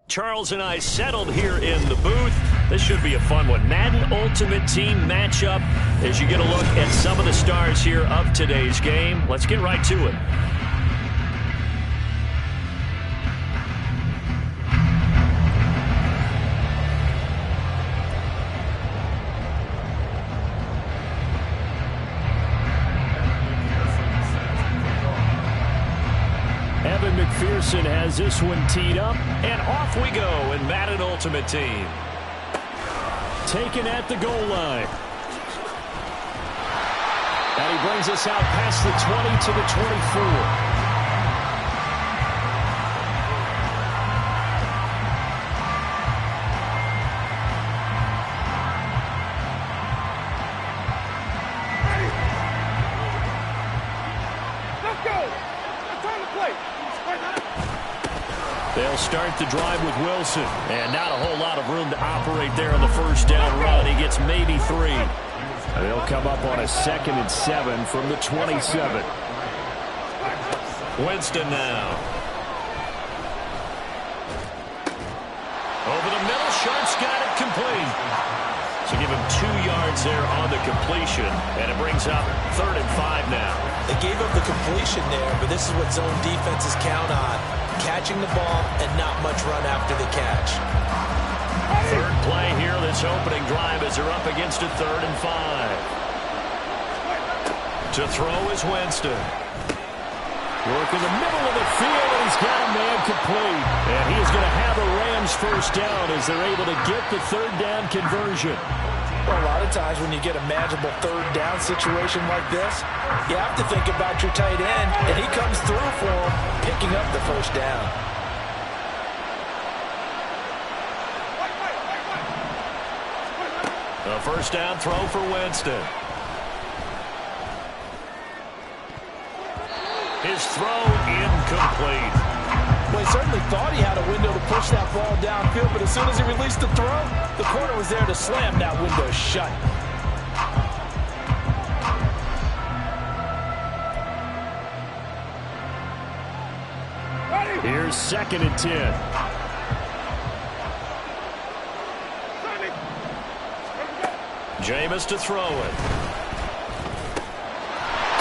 Charles and I settled here in the booth. This should be a fun one. Madden Ultimate Team matchup as you get a look at some of the stars here of today's game. Let's get right to it. McPherson has this one teed up, and off we go in Madden Ultimate Team. Taken at the goal line. And he brings us out past the 20 to the 24. They'll start the drive with Wilson. And not a whole lot of room to operate there on the first down run. He gets maybe 3. They'll come up on a 2nd and 7 from the 27. Winston now. Over the middle, Sharp's got it complete. So give him 2 yards there on the completion. And it brings up 3rd and 5 now. They gave up the completion there, but this is what zone defenses count on. Catching the ball and not much run after the catch. Third play here, this opening drive as they're up against a 3rd and 5. To throw is Winston. Work in the middle of the field, and he's got a man complete. And he is going to have a Rams first down as they're able to get the 3rd down conversion. Well, a lot of times when you get a manageable 3rd down situation like this, you have to think about your tight end, and he comes through for him, picking up the first down. A first down throw for Winston. His throw incomplete. Well, he certainly thought he had a window to push that ball downfield, but as soon as he released the throw, the corner was there to slam that window shut. Here's 2nd and 10. Jameis to throw it.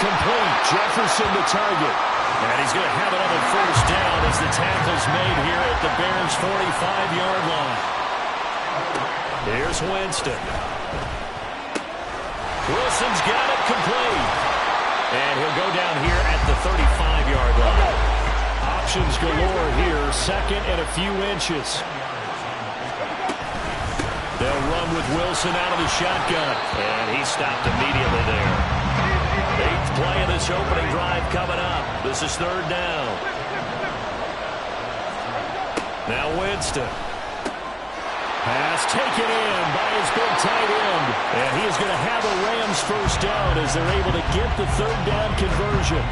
Complete. Jefferson the target. And he's going to have it on the first down as the tackle's made here at the Bears' 45-yard line. Here's Winston. Wilson's got it complete. And he'll go down here at the 35-yard line. Options galore here. 2nd and a few inches. They'll run with Wilson out of the shotgun. And he stopped immediately there. 8th play of this opening drive coming up. This is 3rd down. Now Winston. Pass taken in by his big tight end. And he is going to have a Rams first down as they're able to get the 3rd down conversion.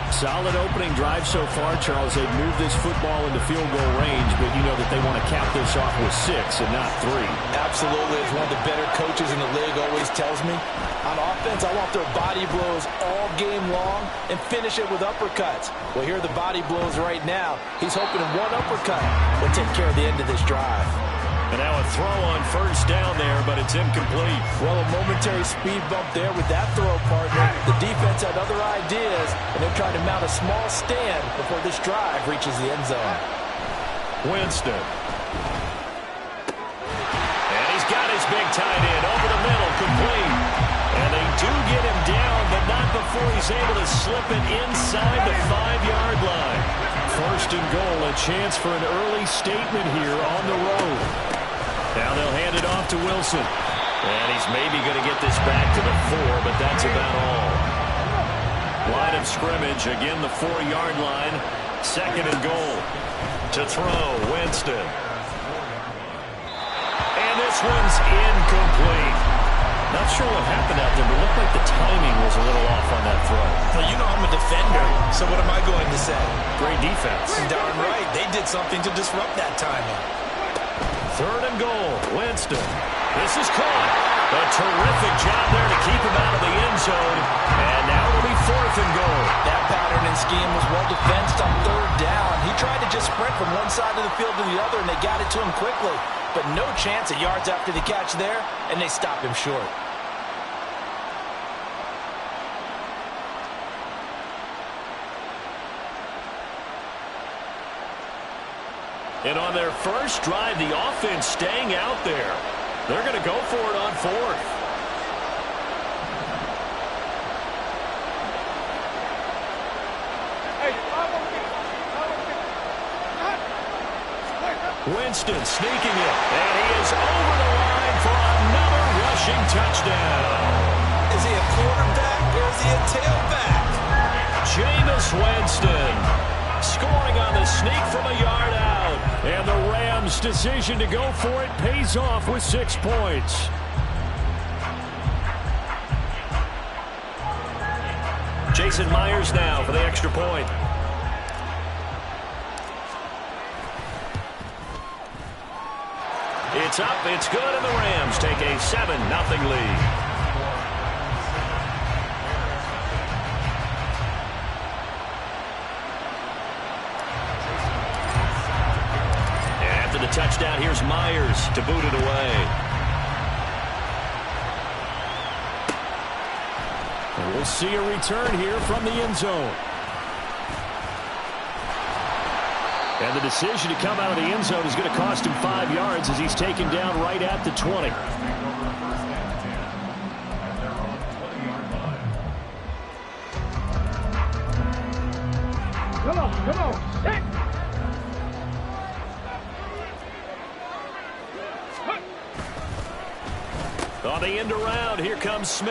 Solid opening drive so far, Charles. They've moved this football into field goal range, but you know that they want to cap this off with 6 and not 3. Absolutely. As one of the better coaches in the league always tells me, on offense, I want their body blows all game long and finish it with uppercuts. Well, here are the body blows right now. He's hoping one uppercut will take care of the end of this drive. And now a throw on first down there, but it's incomplete. Well, a momentary speed bump there with that throw, partner. The defense had other ideas, and they're trying to mount a small stand before this drive reaches the end zone. Winston. And he's got his big tight end over the middle, complete. And they do get him down, but not before he's able to slip it inside the 5-yard line. First and goal, a chance for an early statement here on the road. Now they'll hand it off to Wilson. And he's maybe going to get this back to the 4, but that's about all. Line of scrimmage, again the 4-yard line. Second and goal. To throw, Winston. And this one's incomplete. Not sure what happened out there, but it looked like the timing was a little off on that throw. Well, you know I'm a defender, so what am I going to say? Great defense. Darn right. They did something to disrupt that timing. Third and goal, Winston. This is caught. A terrific job there to keep him out of the end zone. And now it'll be fourth and goal. That pattern and scheme was well defensed on third down. He tried to just sprint from one side of the field to the other, and they got it to him quickly. But no chance of yards after the catch there, and they stopped him short. And on their first drive, the offense staying out there. They're going to go for it on fourth. Winston sneaking it, and he is over the line for another rushing touchdown. Is he a quarterback or is he a tailback? Jameis Winston scoring on the sneak from a yard out. And the Rams' decision to go for it pays off with 6 points. Jason Myers now for the extra point. It's up, it's good, and the Rams take a 7-0 lead. After the touchdown, here's Myers to boot it away. And we'll see a return here from the end zone. And the decision to come out of the end zone is going to cost him 5 yards as he's taken down right at the 20. Come on, hit! On the end around, here comes Smith.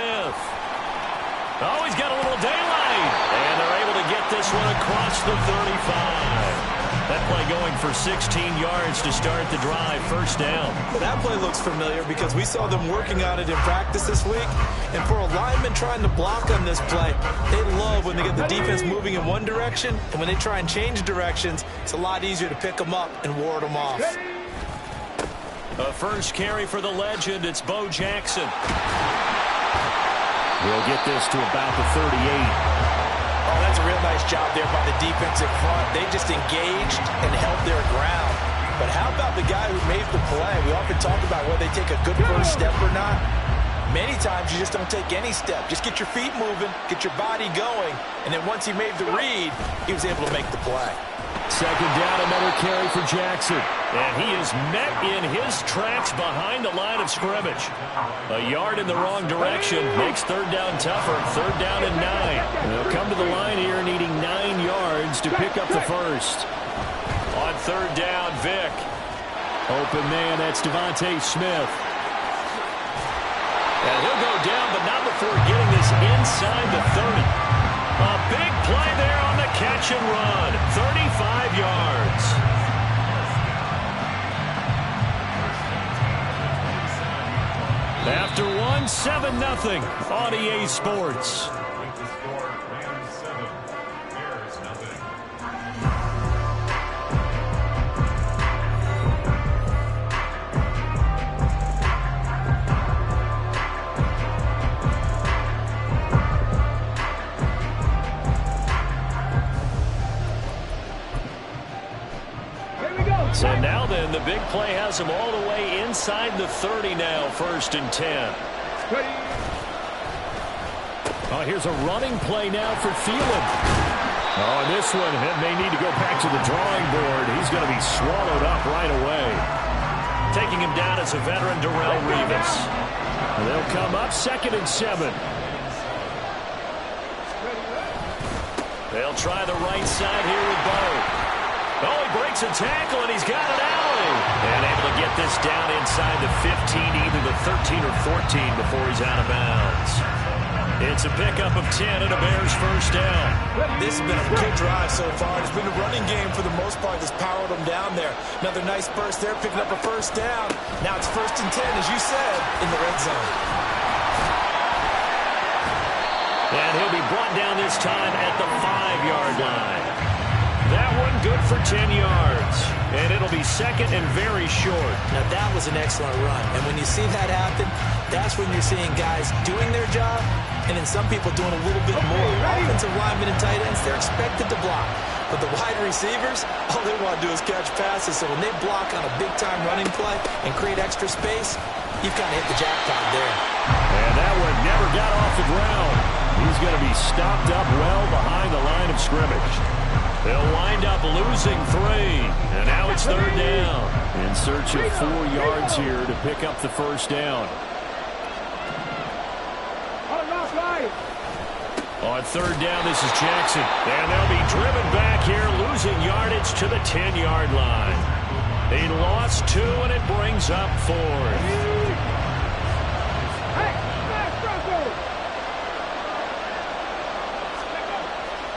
Oh, he's got a little daylight. And they're able to get this one across the 35. That play going for 16 yards to start the drive, first down. Well, that play looks familiar because we saw them working on it in practice this week. And for a lineman trying to block on this play, they love when they get the defense moving in one direction. And when they try and change directions, it's a lot easier to pick them up and ward them off. A first carry for the legend. It's Bo Jackson. He'll get this to about the 38. Oh, that's a real nice job there by the defensive front. They just engaged and held their ground. But how about the guy who made the play? We often talk about whether they take a good first step or not. Many times you just don't take any step. Just get your feet moving, get your body going, and then once he made the read, he was able to make the play. Second down, another carry for Jackson. And he is met in his tracks behind the line of scrimmage. A yard in the wrong direction makes third down tougher. Third down and 9. And they'll come to the line here needing 9 yards to pick up the first. On third down, Vick. Open man, that's Devontae Smith. And he'll go down, but not before getting this inside the 30. A big play there on the catch and run. 35 yards. After one, 7-0 on EA Sports. So now then, the big play has him all the way inside the 30 now, first and 10. Oh, here's a running play now for Thielen. Oh, and this one may need to go back to the drawing board. He's going to be swallowed up right away. Taking him down as a veteran, Darrelle Revis. And they'll come up second and 7. They'll try the right side here with Bo. Oh, he breaks a tackle, and he's got an alley. And able to get this down inside the 15, either the 13 or 14 before he's out of bounds. It's a pickup of 10 and a Bears first down. This has been a good drive so far. It's been a running game for the most part that's powered them down there. Another nice burst there, picking up a first down. Now it's 1st and 10, as you said, in the red zone. And he'll be brought down this time at the 5-yard line. That one good for 10 yards. And it'll be 2nd and very short. Now that was an excellent run. And when you see that happen, that's when you're seeing guys doing their job and then some people doing a little bit more. Offensive linemen and tight ends, they're expected to block. But the wide receivers, all they want to do is catch passes. So when they block on a big-time running play and create extra space, you've kind of hit the jackpot there. And that one never got off the ground. He's going to be stopped up well behind the line of scrimmage. They'll wind up losing 3. And now it's 3rd down. In search of 4 yards here to pick up the first down. On 3rd down, this is Jackson. And they'll be driven back here, losing yardage to the 10-yard line. He lost 2, and it brings up 4th.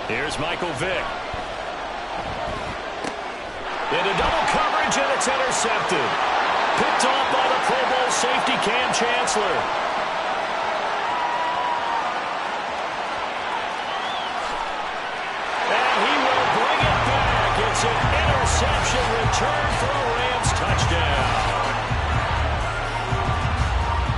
Here's Michael Vick. Into double coverage, and it's intercepted. Picked off by the Pro Bowl safety Cam Chancellor. It's an interception return for a Rams touchdown.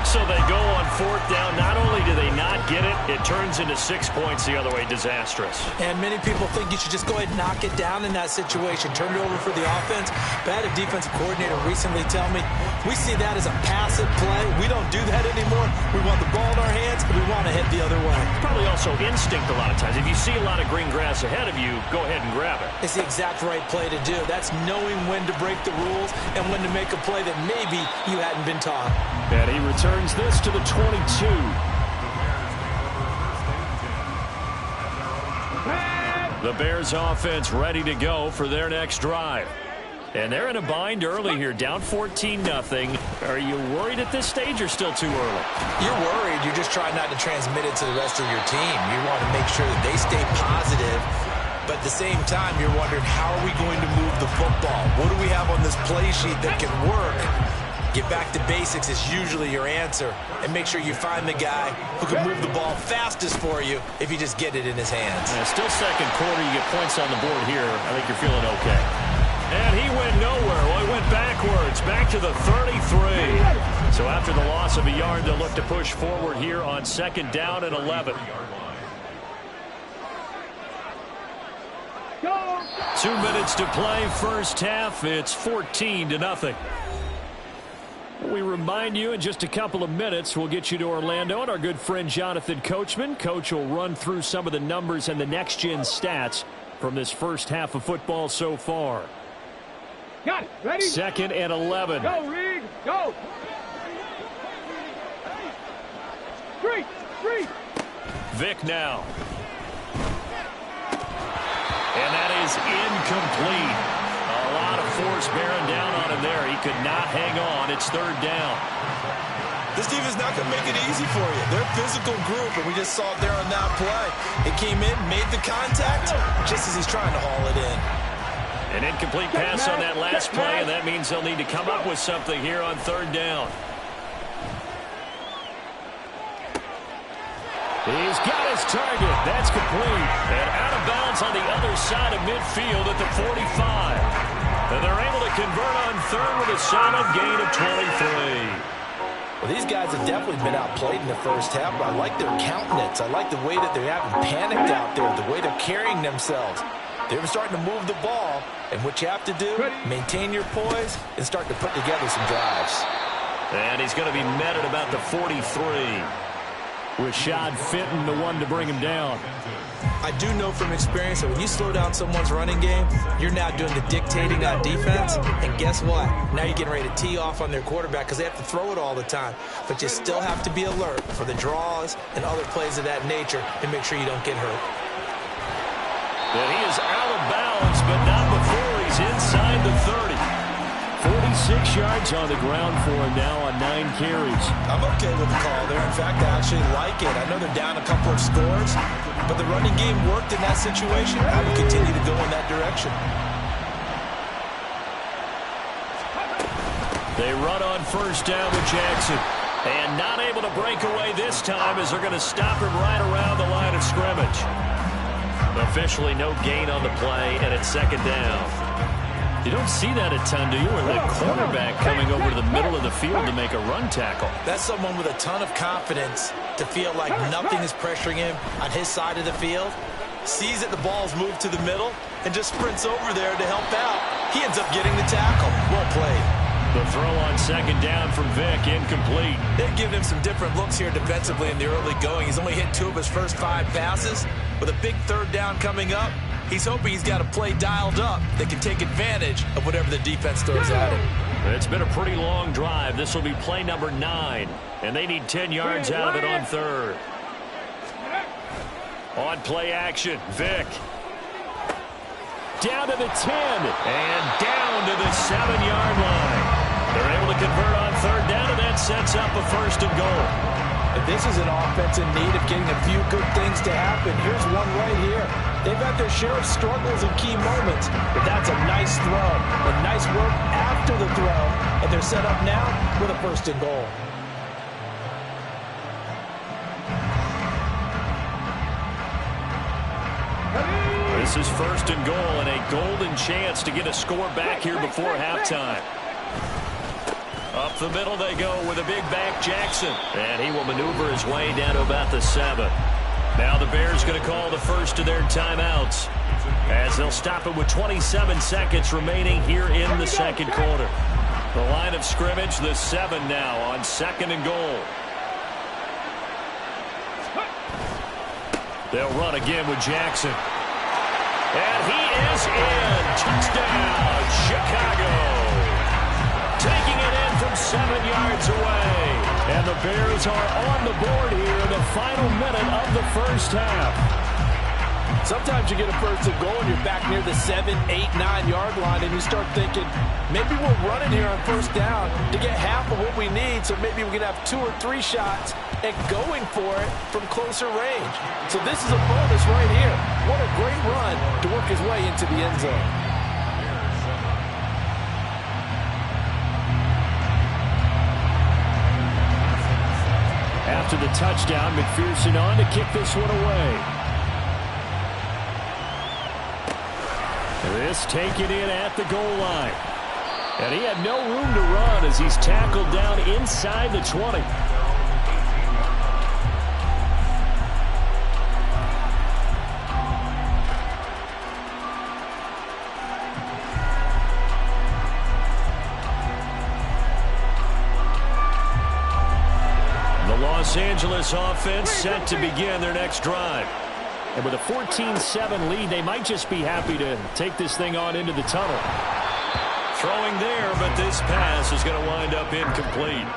So they go on 4th down. Not only do they not get it, it turns into 6 points the other way. Disastrous. And many people think you should just go ahead and knock it down in that situation. Turn it over for the offense. But I had a defensive coordinator recently tell me, we see that as a passive play. We don't do that anymore. We want the ball in our hands, and we want to head the other way. Probably also instinct a lot of times. If you see a lot of green grass ahead of you, go ahead and grab it. It's the exact right play to do. That's knowing when to break the rules and when to make a play that maybe you hadn't been taught. And he returns this to the 22. The Bears offense ready to go for their next drive. And they're in a bind early here, down 14-0. Are you worried at this stage or still too early? You're worried. You're just trying not to transmit it to the rest of your team. You want to make sure that they stay positive. But at the same time, you're wondering, how are we going to move the football? What do we have on this play sheet that can work? Get back to basics is usually your answer. And make sure you find the guy who can move the ball fastest for you if you just get it in his hands. Still 2nd quarter. You get points on the board here. I think you're feeling okay. And he went nowhere. Well, he went backwards, back to the 33. So after the loss of a yard, they'll look to push forward here on 2nd down and 11. 2 minutes to play, first half. It's 14-0. We remind you in just a couple of minutes, we'll get you to Orlando and our good friend Jonathan Coachman. Coach will run through some of the numbers and the next-gen stats from this first half of football so far. Got it. Ready? 2nd and 11. Go, Reed. Go. 3. Vick now. And that is incomplete. A lot of force bearing down on him there. He could not hang on. It's 3rd down. This defense is not going to make it easy for you. They're a physical group, and we just saw it there on that play. It came in, made the contact, just as he's trying to haul it in. An incomplete pass on that last play, and that means they'll need to come up with something here on 3rd down. He's got his target. That's complete. And out of bounds on the other side of midfield at the 45. And they're able to convert on 3rd with a solid gain of 23. Well, these guys have definitely been outplayed in the first half, but I like their countenance. I like the way that they haven't panicked out there, the way they're carrying themselves. They're starting to move the ball, and what you have to do, maintain your poise and start to put together some drives. And he's going to be met at about the 43. Rashad Fenton, the one to bring him down. I do know from experience that when you slow down someone's running game, you're now doing the dictating on defense. And guess what? Now you're getting ready to tee off on their quarterback because they have to throw it all the time. But you still have to be alert for the draws and other plays of that nature and make sure you don't get hurt. And he is out of bounds, but not before he's hit 26 yards on the ground for him now on 9 carries. I'm okay with the call there. In fact, I actually like it. I know they're down a couple of scores, but the running game worked in that situation. I will continue to go in that direction. They run on first down with Jackson. And not able to break away this time as they're going to stop him right around the line of scrimmage. Officially no gain on the play, and it's second down. You don't see that a ton, do you? Or the cornerback coming over to the middle of the field to make a run tackle. That's someone with a ton of confidence to feel like nothing is pressuring him on his side of the field. Sees that the ball's moved to the middle and just sprints over there to help out. He ends up getting the tackle. Well played. The throw on second down from Vick, incomplete. They've given him some different looks here defensively in the early going. He's only hit 2 of his first 5 passes. With a big third down coming up, he's hoping he's got a play dialed up that can take advantage of whatever the defense throws at him. It's been a pretty long drive. This will be play number 9, and they need 10 yards out of it on third. On play action, Vick. Down to the 10, and down to the 7-yard line. They're able to convert on third down, and that sets up a first and goal. But this is an offense in need of getting a few good things to happen. Here's one right here. They've had their share of struggles in key moments, but that's a nice throw. A nice work after the throw, and they're set up now with a first and goal. This is first and goal, and a golden chance to get a score back here before halftime. Up the middle they go with a big back Jackson. And he will maneuver his way down to about the 7. Now the Bears going to call the first of their timeouts, as they'll stop it with 27 seconds remaining here in the second quarter. The line of scrimmage, the 7 now on second and goal. They'll run again with Jackson. And he is in. Touchdown, Chicago. Taking it in from 7 yards away. And the Bears are on the board here in the final minute of the first half. Sometimes you get a first and goal and you're back near the 7, 8, 9-yard line, and you start thinking, maybe we're running here on first down to get half of what we need, so maybe we can have 2 or 3 shots and going for it from closer range. So this is a bonus right here. What a great run to work his way into the end zone. After the touchdown, McPherson on to kick this one away. This taken in at the goal line. And he had no room to run as he's tackled down inside the 20. The Los Angeles offense set to begin their next drive. And with a 14-7 lead, they might just be happy to take this thing on into the tunnel. Throwing there, but this pass is going to wind up incomplete.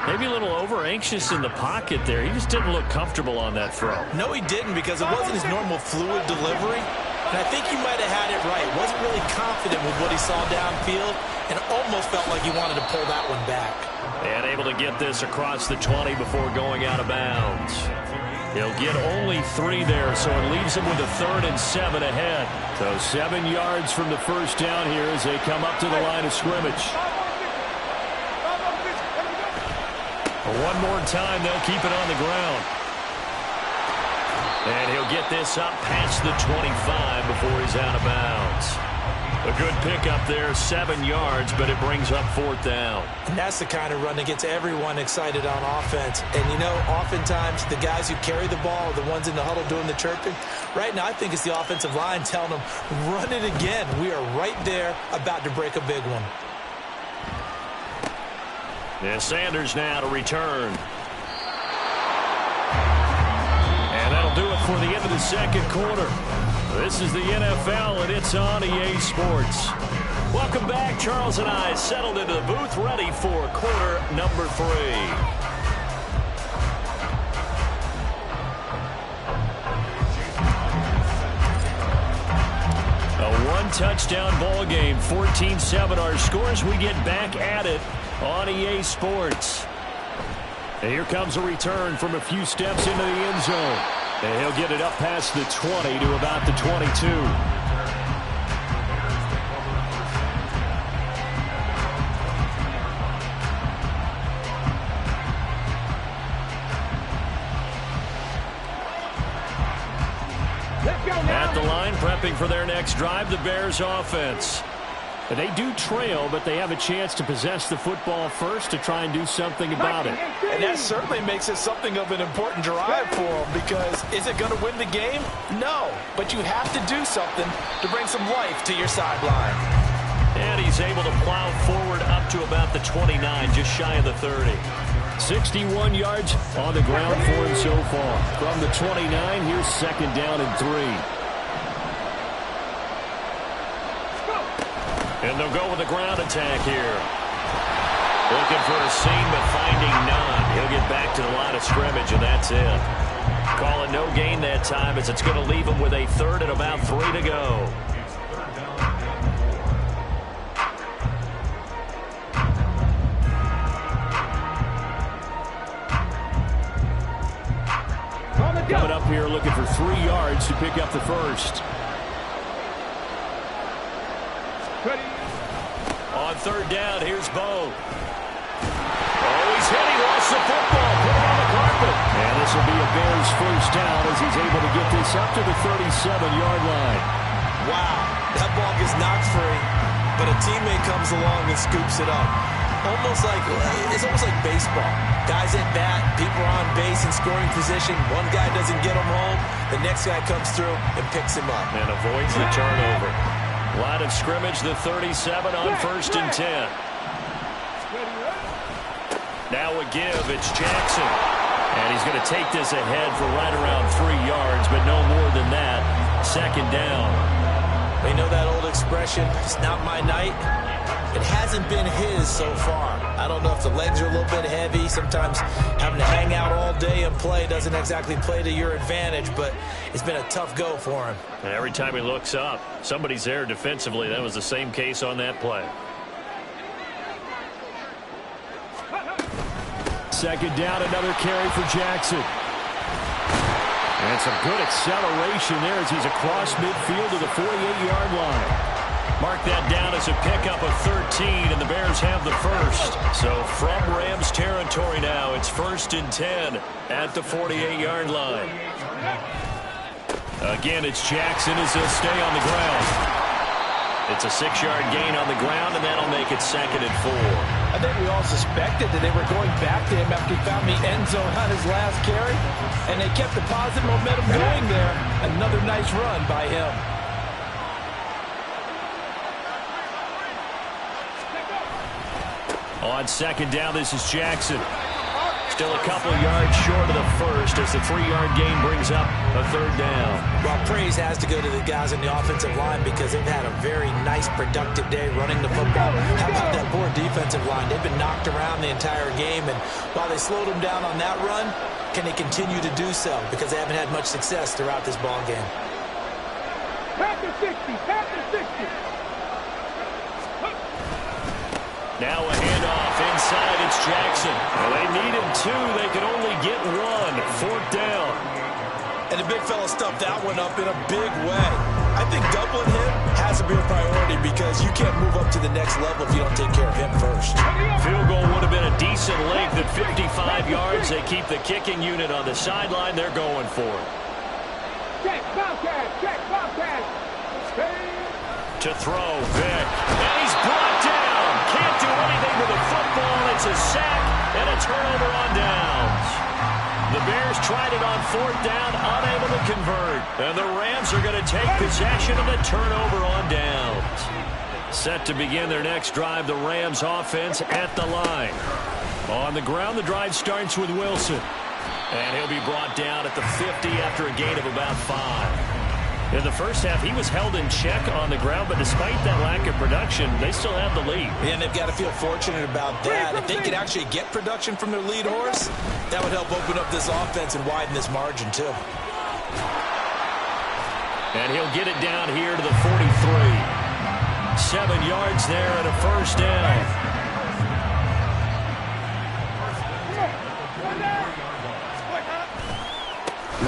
Maybe a little over-anxious in the pocket there. He just didn't look comfortable on that throw. No, he didn't, because it wasn't his normal fluid delivery. And I think he might have had it right. Wasn't really confident with what he saw downfield, and almost felt like he wanted to pull that one back. And able to get this across the 20 before going out of bounds. He'll get only 3 there, so it leaves him with a 3rd and 7 ahead. So 7 yards from the first down here as they come up to the line of scrimmage. One more time, they'll keep it on the ground. And he'll get this up past the 25 before he's out of bounds. A good pickup there, 7 yards, but it brings up 4th down. And that's the kind of run that gets everyone excited on offense. And, you know, oftentimes the guys who carry the ball are the ones in the huddle doing the chirping. Right now, I think it's the offensive line telling them, run it again. We are right there about to break a big one. Yeah, Sanders now to return. And that'll do it for the end of the second quarter. This is the NFL, and it's on EA Sports. Welcome back. Charles and I settled into the booth, ready for quarter number 3. A one-touchdown ball game. 14-7 our scores. We get back at it on EA Sports. And here comes a return from a few steps into the end zone. And he'll get it up past the 20 to about the 22. At the line, prepping for their next drive, the Bears offense. And they do trail, but they have a chance to possess the football first to try and do something about it. And that certainly makes it something of an important drive for them, because is it going to win the game? No, but you have to do something to bring some life to your sideline. And he's able to plow forward up to about the 29, just shy of the 30. 61 yards on the ground for him so far. From the 29, here's second down and 3. And they'll go with the ground attack here. Looking for a seam, but finding none. He'll get back to the line of scrimmage, and that's it. Call it no gain that time, as it's going to leave him with a third and about 3 to go. Coming up here looking for 3 yards to pick up the first. Ready. On third down, here's Bo. Oh, he's hit. He lost the football. Put it on the carpet. And this will be a Bears first down as he's able to get this up to the 37-yard line. Wow, that ball gets knocked free, but a teammate comes along and scoops it up. It's almost like baseball. Guys at bat, people are on base in scoring position. One guy doesn't get him home. The next guy comes through and picks him up. And avoids the turnover. Line of scrimmage, the 37 on first and 10. Now a give, it's Jackson. And he's going to take this ahead for right around 3 yards, but no more than that. Second down. You know that old expression, it's not my night? It hasn't been his so far. I don't know if the legs are a little bit heavy. Sometimes having to hang out all day and play doesn't exactly play to your advantage, but it's been a tough go for him. And every time he looks up, somebody's there defensively. That was the same case on that play. Second down, another carry for Jackson. And some good acceleration there as he's across midfield to the 48-yard line. Mark that down as a pickup of 13, and the Bears have the first. So from Rams territory now, it's first and 10 at the 48-yard line. Again, it's Jackson as he'll stay on the ground. It's a 6-yard gain on the ground, and that'll make it second and 4. I think we all suspected that they were going back to him after he found the end zone on his last carry, and they kept the positive momentum going there. Another nice run by him. On second down, this is Jackson. Still a couple yards short of the first as the 3-yard gain brings up a third down. Well, praise has to go to the guys on the offensive line because they've had a very nice, productive day running the football. How about that poor defensive line? They've been knocked around the entire game, and while they slowed them down on that run, can they continue to do so? Because they haven't had much success throughout this ball game. Pass the 60. Pass the 60. Now a handoff inside, it's Jackson. Well, they needed 2, they could only get 1. Fourth down. And the big fella stuffed that one up in a big way. I think doubling him has to be a priority because you can't move up to the next level if you don't take care of him first. Field goal would have been a decent length at 55 yards. They keep the kicking unit on the sideline. They're going for it. Check, Bobcat. Check, Bobcat. To throw, Vick. And he's brought down. Can't do anything with the football. It's a sack and a turnover on downs. The Bears tried it on fourth down, unable to convert. And the Rams are going to take possession of the turnover on downs. Set to begin their next drive, the Rams offense at the line. On the ground, the drive starts with Wilson. And he'll be brought down at the 50 after a gain of about 5. In the first half, he was held in check on the ground, but despite that lack of production, they still have the lead. And they've got to feel fortunate about that. If they could actually get production from their lead horse, that would help open up this offense and widen this margin, too. And he'll get it down here to the 43. 7 yards there and a first down.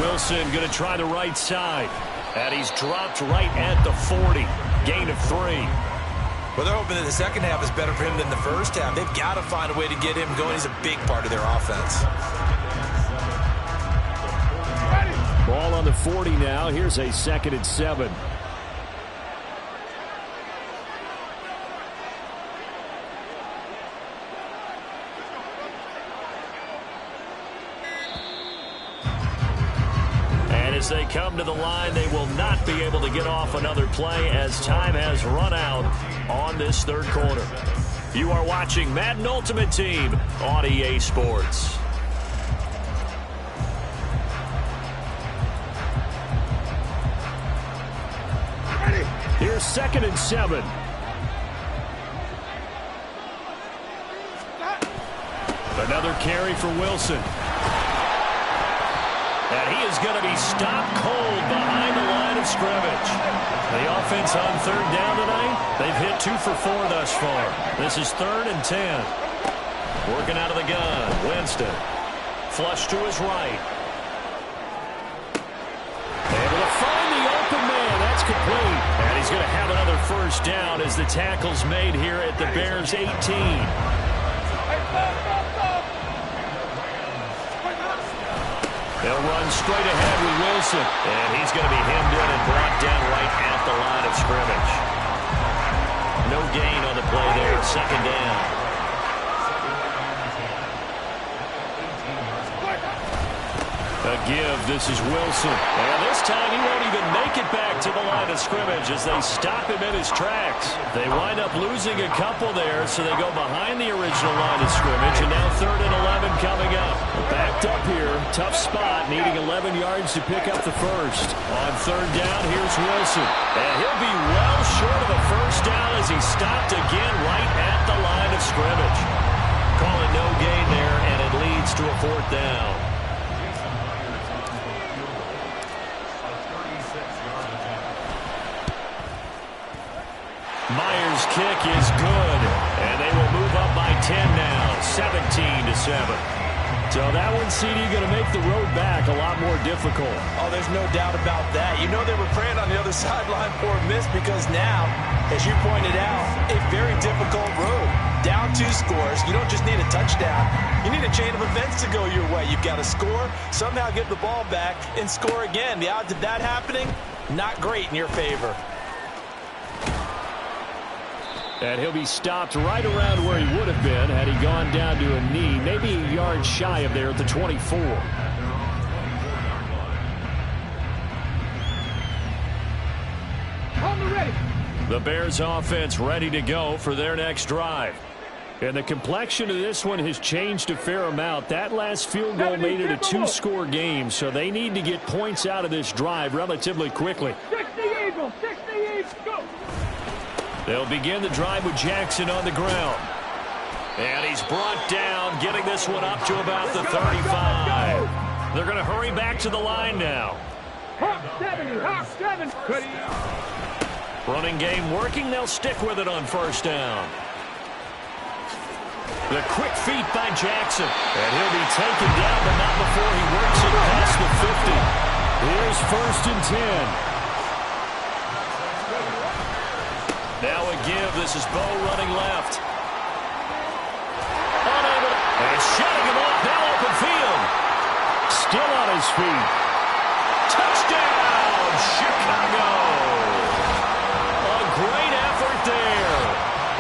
Wilson going to try the right side. And he's dropped right at the 40. Gain of 3. Well, they're hoping that the second half is better for him than the first half. They've got to find a way to get him going. He's a big part of their offense. Ball on the 40 now. Here's a 2nd and 7. As they come to the line, they will not be able to get off another play as time has run out on this third quarter. You are watching Madden Ultimate Team on EA Sports. Here's 2nd and 7. Another carry for Wilson. And he is going to be stopped cold behind the line of scrimmage. The offense on 3rd down tonight, they've hit 2 for 4 thus far. This is 3rd and 10. Working out of the gun, Winston. Flush to his right. Able to find the open man. That's complete. And he's going to have another first down as the tackle's made here at the Bears' 18. They'll run straight ahead with Wilson. And he's going to be hemmed in and brought down right at the line of scrimmage. No gain on the play there. 2nd down. A give. This is Wilson. And this time he won't even make it back to the line of scrimmage as they stop him in his tracks. They wind up losing a couple there, so they go behind the original line of scrimmage. And now 3rd and 11 coming up. Backed up here. Tough spot, needing 11 yards to pick up the first. On 3rd down, here's Wilson. And he'll be well short of a first down as he stopped again right at the line of scrimmage. Call it no gain there, and it leads to a 4th down. Myers' kick is good, and they will move up by 10 now, 17-7. So that one, CD, going to make the road back a lot more difficult. Oh, there's no doubt about that. You know they were praying on the other sideline for a miss because now, as you pointed out, a very difficult road. Down 2 scores. You don't just need a touchdown. You need a chain of events to go your way. You've got to score, somehow get the ball back, and score again. The odds of that happening, not great in your favor. And he'll be stopped right around where he would have been had he gone down to a knee, maybe a yard shy of there at the 24. The Bears offense ready to go for their next drive. And the complexion of this one has changed a fair amount. That last field goal made it a 2-score game, so they need to get points out of this drive relatively quickly. 60 Eagles, 60 Eagles, go! They'll begin the drive with Jackson on the ground. And he's brought down, getting this one up to about the 35. They're going to hurry back to the line now. Hawk 70, Hawk 7. Running game working. They'll stick with it on 1st down. The quick feet by Jackson. And he'll be taken down, but not before he works it past the 50. Here's 1st and 10. Now a give. This is Bo running left. Unable. And shutting him off. Now open field. Still on his feet. Touchdown, Chicago. A great effort there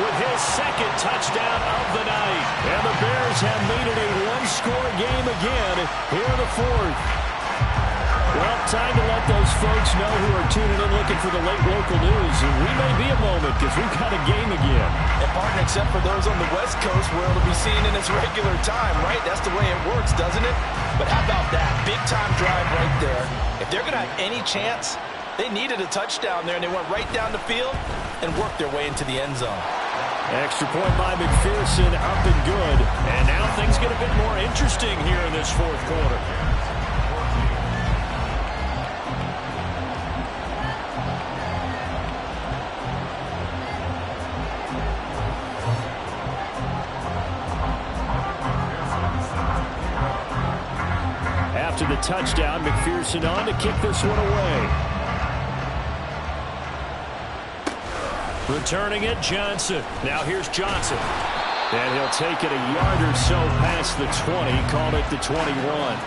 with his 2nd touchdown of the night. And the Bears have made it a 1-score game again here in the 4th. Well, time to let those folks know who are tuning in looking for the late local news. And we may be a moment because we've got a game again. And, partner, except for those on the West Coast where it'll be seen in its regular time, right? That's the way it works, doesn't it? But how about that? Big-time drive right there. If they're going to have any chance, they needed a touchdown there, and they went right down the field and worked their way into the end zone. Extra point by McPherson, up and good. And now things get a bit more interesting here in this 4th quarter. touchdown. McPherson on to kick this one away. Returning it, Johnson. Now here's Johnson. And he'll take it a yard or so past the 20. Called it the 21.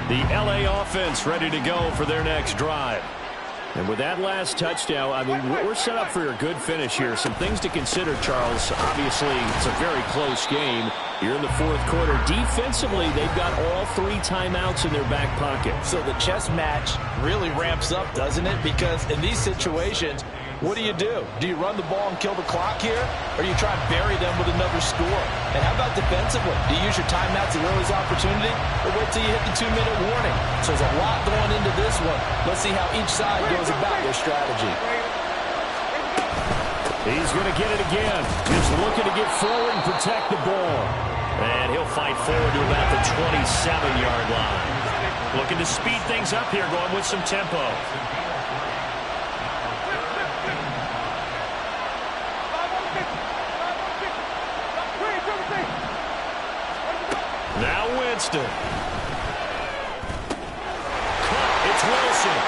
The LA offense ready to go for their next drive. And with that last touchdown, I mean, we're set up for a good finish here. Some things to consider, Charles. Obviously, it's a very close game. You're in the fourth quarter. Defensively, they've got all 3 timeouts in their back pocket. So the chess match really ramps up, doesn't it? Because in these situations, what do? Do you run the ball and kill the clock here? Or do you try and bury them with another score? And how about defensively? Do you use your timeouts at early's opportunity? Or wait till you hit the 2-minute warning? So there's a lot going into this one. Let's see how each side goes about their strategy. He's going to get it again. Just looking to get forward and protect the ball. And he'll fight forward to about the 27-yard line. Looking to speed things up here, going with some tempo. Now Winston. It's Wilson.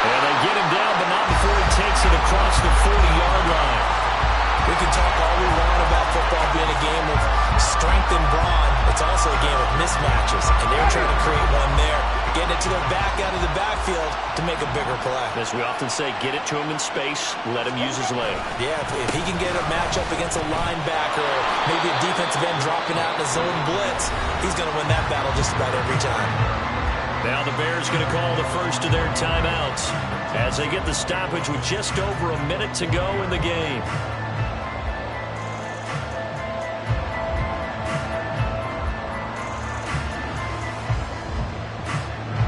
And they get him down, but not before he takes it across the 40-yard line. We can talk all we want about football being a game of strength and brawn. It's also a game of mismatches, and they're trying to create one there, getting it to their back out of the backfield to make a bigger play. As we often say, get it to him in space, let him use his leg. Yeah, if he can get a matchup against a linebacker or maybe a defensive end dropping out in a zone blitz, he's going to win that battle just about every time. Now the Bears going to call the first of their timeouts as they get the stoppage with just over a minute to go in the game.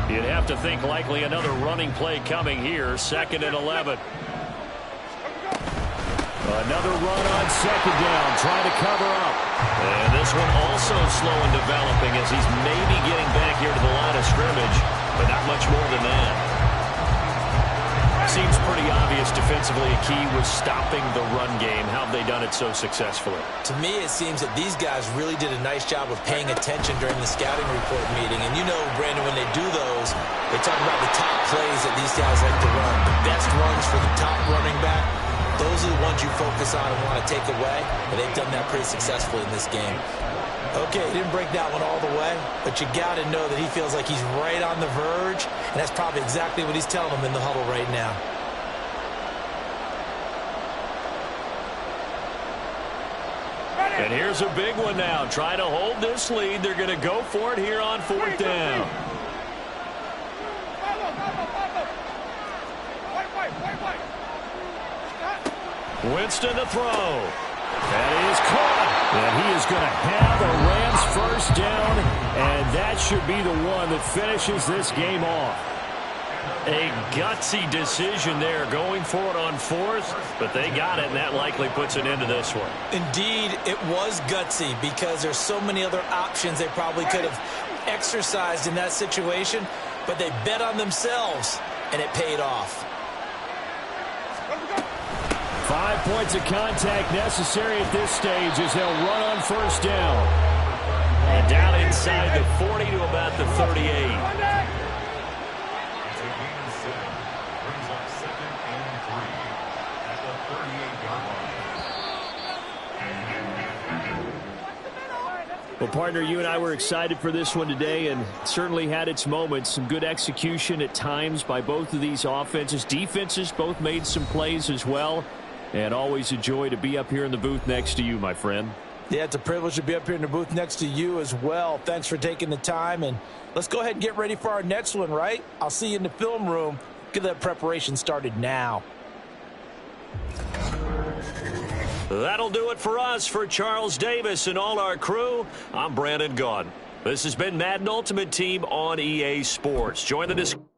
You'd have to think likely another running play coming here. 2nd and 11. Another run on 2nd down, trying to cover up. And this one also slow in developing as he's maybe getting back here to the line of scrimmage, but not much more than that. Seems pretty obvious defensively a key was stopping the run game. How have they done it so successfully? To me, it seems that these guys really did a nice job of paying attention during the scouting report meeting. And you know, Brandon, when they do those, they talk about the top plays that these guys like to run. The best runs for the top running back. Those are the ones you focus on and want to take away. And they've done that pretty successfully in this game. Okay, he didn't break that one all the way, but you got to know that he feels like he's right on the verge, and that's probably exactly what he's telling them in the huddle right now. And here's a big one now. Trying to hold this lead. They're going to go for it here on 4th down. Winston to throw. That is caught. And he is going to have a Rams first down, and that should be the one that finishes this game off. A gutsy decision there, going for it on 4th, but they got it, and that likely puts an end to this one. Indeed, it was gutsy because there's so many other options they probably could have exercised in that situation, but they bet on themselves, and it paid off. 5 points of contact necessary at this stage as they'll run on 1st down. And down inside the 40 to about the 38. Well, partner, you and I were excited for this one today, and certainly had its moments. Some good execution at times by both of these offenses. Defenses both made some plays as well. And always a joy to be up here in the booth next to you, my friend. Yeah, it's a privilege to be up here in the booth next to you as well. Thanks for taking the time, and let's go ahead and get ready for our next one, right? I'll see you in the film room. Get that preparation started now. That'll do it for us. For Charles Davis and all our crew, I'm Brandon Gaudin. This has been Madden Ultimate Team on EA Sports. Join the discussion.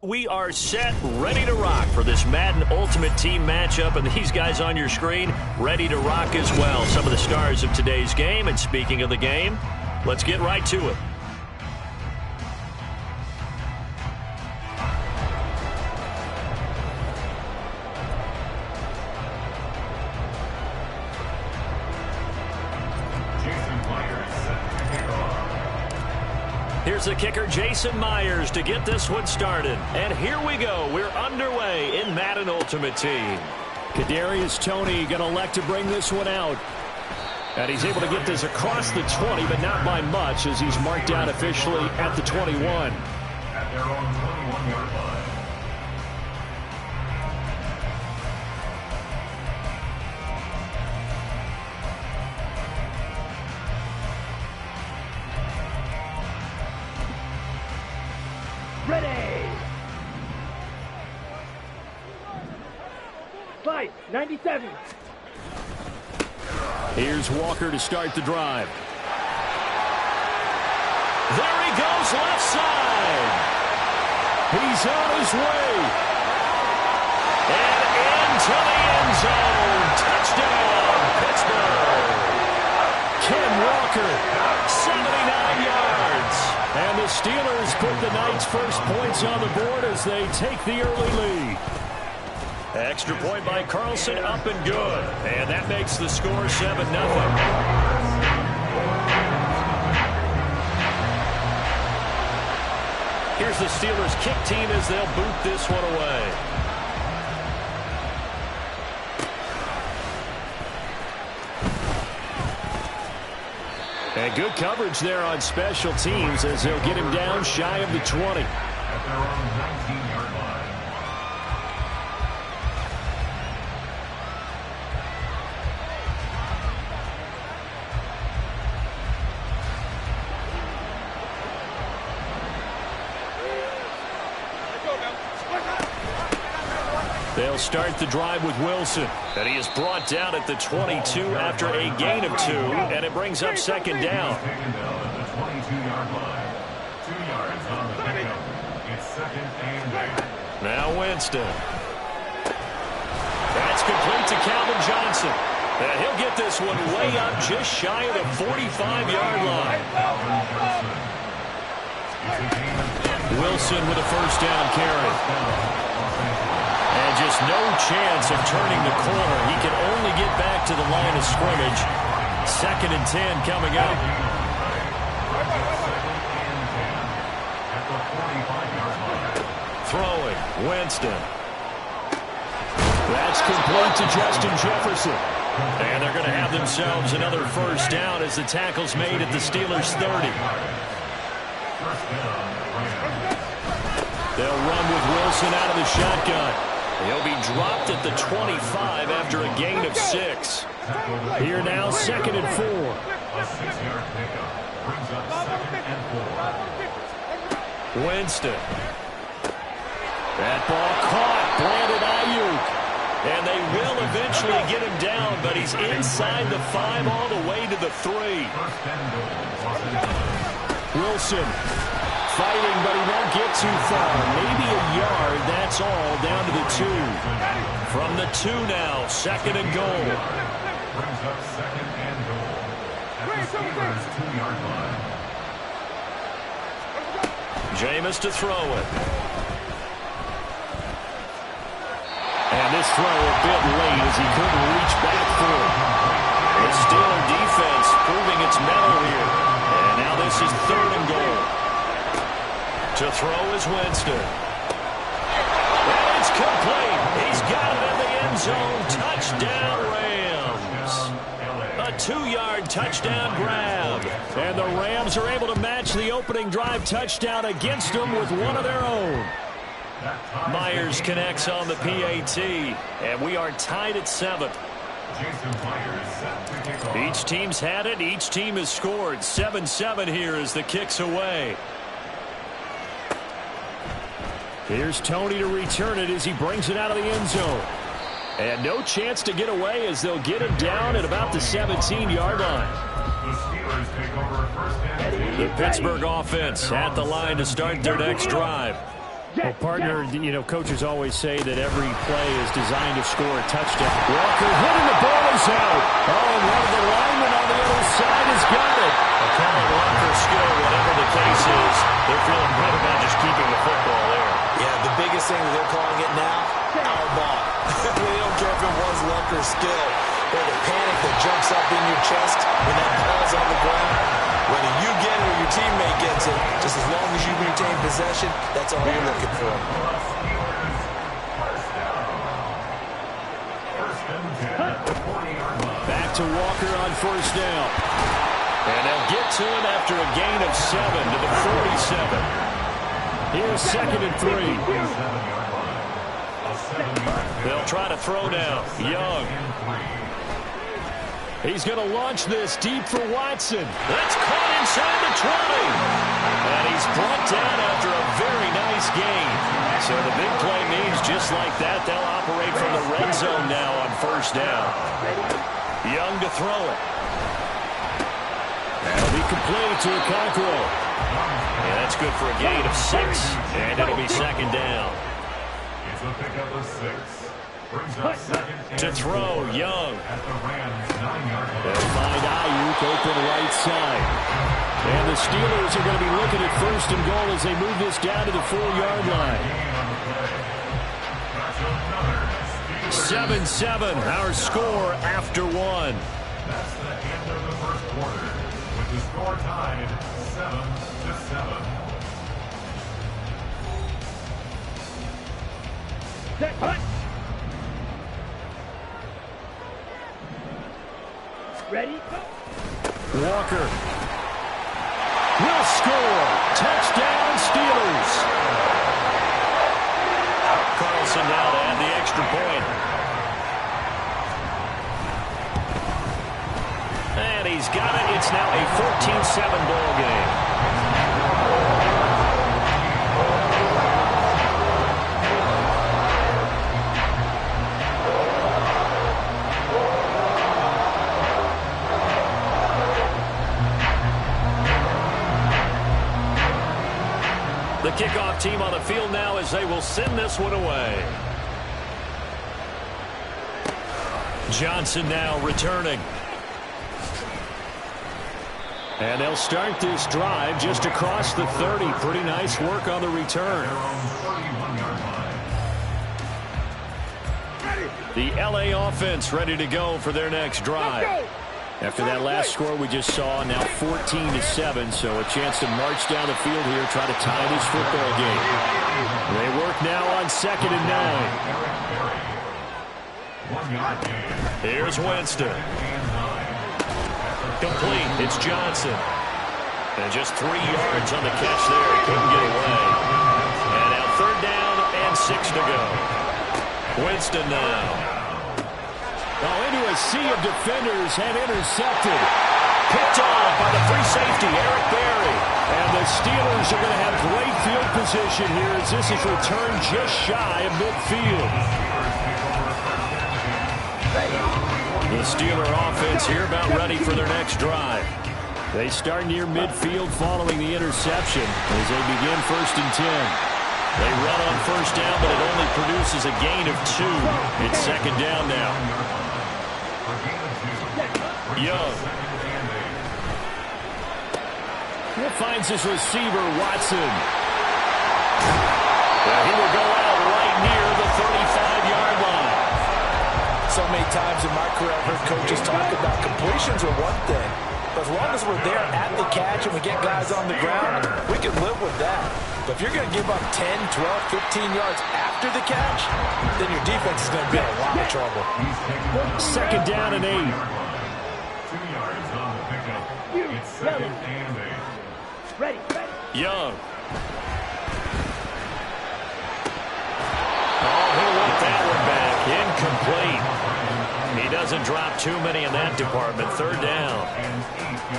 We are set, ready to rock for this Madden Ultimate Team matchup, and these guys on your screen ready to rock as well. Some of the stars of today's game, and speaking of the game, let's get right to it. Here's the kicker, Jason Myers, to get this one started. And here we go. We're underway in Madden Ultimate Team. Kadarius Toney going to elect to bring this one out. And he's able to get this across the 20, but not by much, as he's marked down officially at the 21. At their own 21-yard line. Ready! Fight, 97. Here's Walker to start the drive. There he goes, left side. He's on his way. And into the end zone. Touchdown, Pittsburgh. Ken Walker, 79 yards. And the Steelers put the night's first points on the board as they take the early lead. Extra point by Carlson, up and good. And that makes the score 7-0. Here's the Steelers kick team as they'll boot this one away. And good coverage there on special teams as they'll get him down shy of the 20. At their own 19-yard line. They'll start the drive with Wilson. And he is brought down at the 22 after a gain of 2, and it brings up second down. Taken down at the 22-yard line. 2 yards on the pickup. It's second and 8. Now Winston. That's complete to Calvin Johnson. And he'll get this one way up just shy of the 45-yard line. Wilson with a first down carry. And just no chance of turning the corner. He can only get back to the line of scrimmage. Second and 10 coming up. Throwing, Winston. That's complete to Justin Jefferson. And they're going to have themselves another first down as the tackle's made at the Steelers' 30. They'll run with Wilson out of the shotgun. He'll be dropped at the 25 after a gain of 6. Here now, second and 4. A 6-yard pickup brings up second and 4. Winston. That ball caught. Brandon Ayuk. And they will eventually get him down, but he's inside the 5 all the way to the 3. First and goal. Wilson fighting, but he won't get too far. Maybe a yard, that's all, down to the 2. From the 2 now, second and goal. Brings up second and goal. At the Steelers' 2-yard line. Jameis to throw it. And this throw a bit late as he couldn't reach back for it. The Steeler defense proving its mettle here. And now this is third and goal. To throw is Winston. And it's complete. He's got it in the end zone. Touchdown, Rams. A 2-yard touchdown grab. And the Rams are able to match the opening drive touchdown against them with one of their own. Myers connects on the PAT. And we are tied at 7. Each team's had it. Each team has scored. 7-7 here as the kick's away. Here's Toney to return it as he brings it out of the end zone. And no chance to get away as they'll get him down at about the 17-yard line. The Steelers take over first and 10. The Pittsburgh offense at the line to start their next drive. Well, partner, you know, coaches always say that every play is designed to score a touchdown. Walker hitting the ball is out. Oh, and one of the linemen on the other side has got it. Apparently, Walker's skill, whatever the case is, they're feeling good about just keeping the football there. Yeah, the biggest thing that they're calling it now, our ball. They don't care if it was luck or skill, or the panic that jumps up in your chest when that ball's on the ground. Whether you get it or your teammate gets it, just as long as you retain possession, that's all you're looking for. Back to Walker on first down. And they'll get to him after a gain of 7 to the 47. Here's 2nd and 3. They'll try to throw now. Young. He's going to launch this deep for Watson. That's caught inside the 20. And he's brought down after a very nice gain. So the big play means just like that, they'll operate from the red zone now on first down. Young to throw it. That'll be complete to Okonkwo. Yeah, that's good for a gain of 6. And it'll be 2nd down. It's a pickup of 6. To throw, Young. They'll find Ayuk open right side. And the Steelers are going to be looking at 1st and goal as they move this down to the 4-yard line. 7-7, our score after 1. That's the end of the first quarter, with the score tied 7-7. Set, hut. Ready? Walker will score. Touchdown, Steelers. Carlson now to add the extra point. And he's got it. It's now a 14-7 ball game. The kickoff team on the field now as they will send this one away. Johnson now returning. And they'll start this drive just across the 30. Pretty nice work on the return. The LA offense ready to go for their next drive. After that last score we just saw, now 14-7, so a chance to march down the field here, try to tie this football game. They work now on 2nd and 9. Here's Winston. Complete. It's Johnson. And just 3 yards on the catch there. He couldn't get away. And now 3rd down and 6 to go. Winston now. Oh, into a sea of defenders and intercepted. Picked off by the free safety, Eric Berry. And the Steelers are going to have great field position here as this is returned just shy of midfield. The Steeler offense here about ready for their next drive. They start near midfield following the interception as they begin 1st and 10. They run on 1st down, but it only produces a gain of 2. It's 2nd down now. Young. Finds his receiver, Watson. He will go out right near the 35-yard line. So many times in my career I've heard coaches talk about completions are one thing. But as long as we're there at the catch and we get guys on the ground, we can live with that. But if you're going to give up 10, 12, 15 yards after the catch, then your defense is going to be in a lot of trouble. 2nd down and 8. 2 yards on the pickup. It's 2nd and 8. Ready. Young. Oh, he'll let that one back. Incomplete. He doesn't drop too many in that department. 3rd down.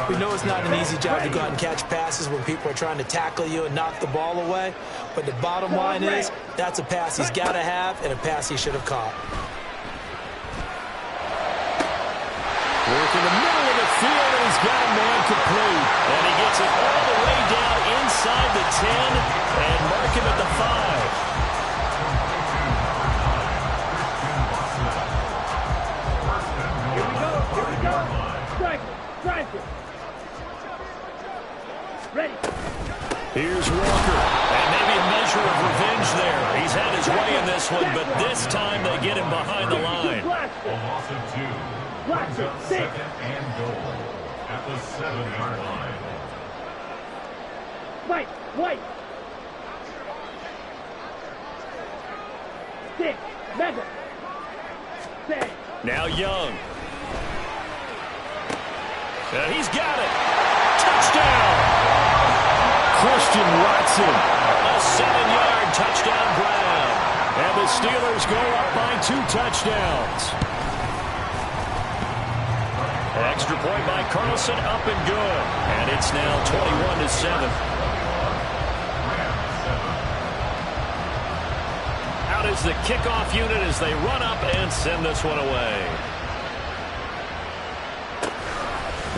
We know it's not an easy job to go out and catch passes when people are trying to tackle you and knock the ball away. But the bottom line is, that's a pass he's got to have and a pass he should have caught. Work in the middle of the field, and he's got a man complete. And he gets it all the way down inside the 10. And mark him at the 5. Here we go. Strike it. Ready. Here's Walker. And maybe a measure of revenge there. He's had his way in this one, but this time they get him behind the line. A loss of 2. Brings up second and goal at the 7-yard line. White. 6. Mega. 6. Now Young. And he's got it. Touchdown. Christian Watson. A 7-yard touchdown grab. And the Steelers go up by 2 touchdowns. Extra point by Carlson, up and good. And it's now 21-7. Out is the kickoff unit as they run up and send this one away.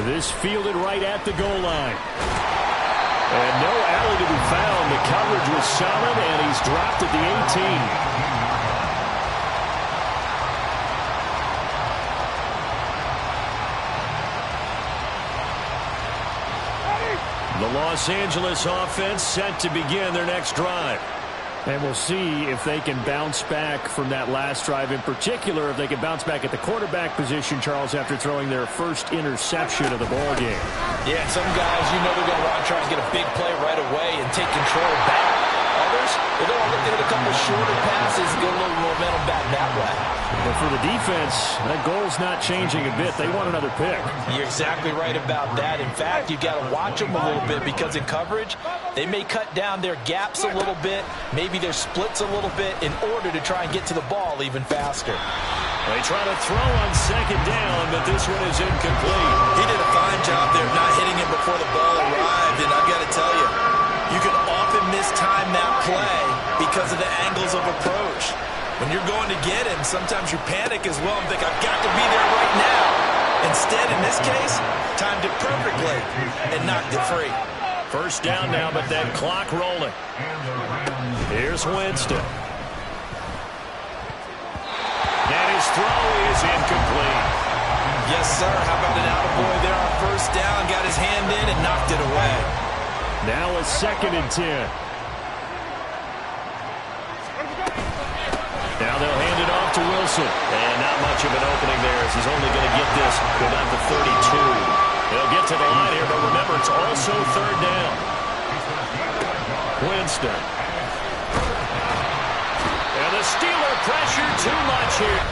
This fielded right at the goal line. And no alley to be found. The coverage was solid, and he's dropped at the 18. The Los Angeles offense set to begin their next drive. And we'll see if they can bounce back from that last drive. In particular, if they can bounce back at the quarterback position, Charles, after throwing their first interception of the ball game. Yeah, some guys, you know they're going to want to try and get a big play right away and take control back. Others, they're going to look at a couple shorter passes and get a little momentum back that way. But for the defense, that goal's not changing a bit. They want another pick. You're exactly right about that. In fact, you've got to watch them a little bit because in coverage, they may cut down their gaps a little bit, maybe their splits a little bit in order to try and get to the ball even faster. They try to throw on second down, but this one is incomplete. He did a fine job there not hitting it before the ball arrived, and I've got to tell you, you can often mistime that play because of the angles of approach. When you're going to get him, sometimes you panic as well and think, I've got to be there right now. Instead, in this case, timed it perfectly and knocked it free. First down now, but that clock rolling. Here's Winston. And his throw is incomplete. Yes, sir. How about an attaboy there on first down? Got his hand in and knocked it away. Now a 2nd and 10. Now they'll hand it off to Wilson. And not much of an opening there as he's only going to get this to about the 32. They'll get to the line here, but remember, it's also 3rd down. Winston. And the Steeler pressure too much here.